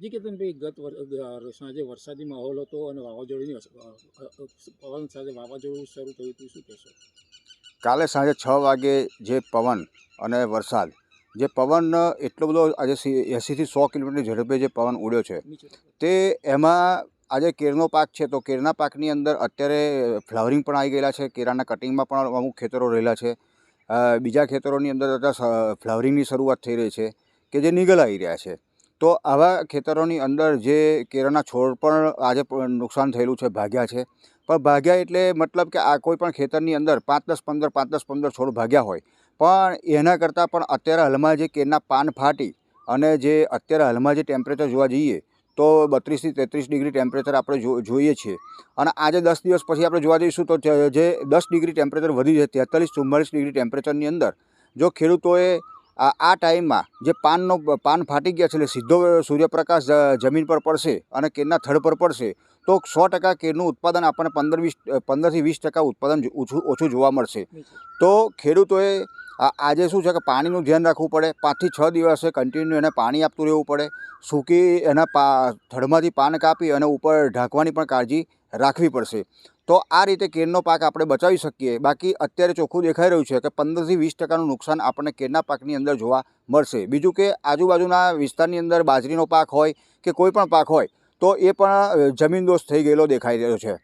જી કેતનભાઈ, સાંજે વરસાદી માહોલ હતો અને વાવાઝોડુની પવન સાથે વાવાઝોડું શરૂ થયું હતું, શું કહેશો? કાલે સાંજે 6 વાગે જે પવન અને વરસાદ, જે પવન એટલો બધો આજે 80થી 100 કિલોમીટરની ઝડપે જે પવન ઉડ્યો છે, તે એમાં આજે કેરનો પાક છે તો કેરના પાકની અંદર અત્યારે ફ્લાવરિંગ પણ આવી ગયેલા છે. કેરાના કટિંગમાં પણ અમુક ખેતરો રહેલા છે. બીજા ખેતરોની અંદર ફ્લાવરિંગની શરૂઆત થઈ રહી છે કે જે નીગલ આવી રહ્યા છે. તો આવા ખેતરોની અંદર જે કેરાના છોડ પણ આજે નુકસાન થયેલું છે, ભાગ્યા છે. પણ ભાગ્યા એટલે મતલબ કે આ કોઈ પણ ખેતરની અંદર 5-10-15 છોડ ભાગ્યા હોય, પણ એના કરતાં પણ અત્યારે હાલમાં જે કેરના પાન ફાટી અને જે અત્યારે હાલમાં જે ટેમ્પરેચર જોવા જઈએ તો 32 થી 33 ડિગ્રી ટેમ્પરેચર આપણે જોઈએ છીએ. અને આજે 10 દિવસ પછી આપણે જોવા જઈશું તો જે 10 ડિગ્રી ટેમ્પરેચર વધી જાય, 43-44 ડિગ્રી ટેમ્પરેચરની અંદર જો ખેડૂતોએ આ ટાઈમમાં જે પાન ફાટી ગયા છે એટલે સીધો સૂર્યપ્રકાશ જમીન પર પડશે અને કેરના થડ પર પડશે તો 100% કેરનું ઉત્પાદન આપણને 15થી 20% ઉત્પાદન ઓછું જોવા મળશે. તો ખેડૂતોએ આજે શું છે કે પાણીનું ધ્યાન રાખવું પડે. 5 થી 6 દિવસે કન્ટિન્યુ એને પાણી આપતું રહેવું પડે. સૂકી એના થડમાંથી પાન કાપી અને ઉપર ઢાંકવાની પણ કાળજી રાખવી પડશે. તો આ રીતે કેરનો પાક આપણે બચાવી શકીએ. બાકી અત્યારે ચોખ્ખું દેખાઈ રહ્યું છે કે 15થી 20%નું નુકસાન આપણને કેરના પાકની અંદર જોવા મળશે. બીજું કે આજુબાજુના વિસ્તારની અંદર બાજરીનો પાક હોય કે કોઈ પણ પાક હોય તો એ પણ જમીનદોસ્ત થઈ ગયેલો દેખાઈ રહ્યો છે.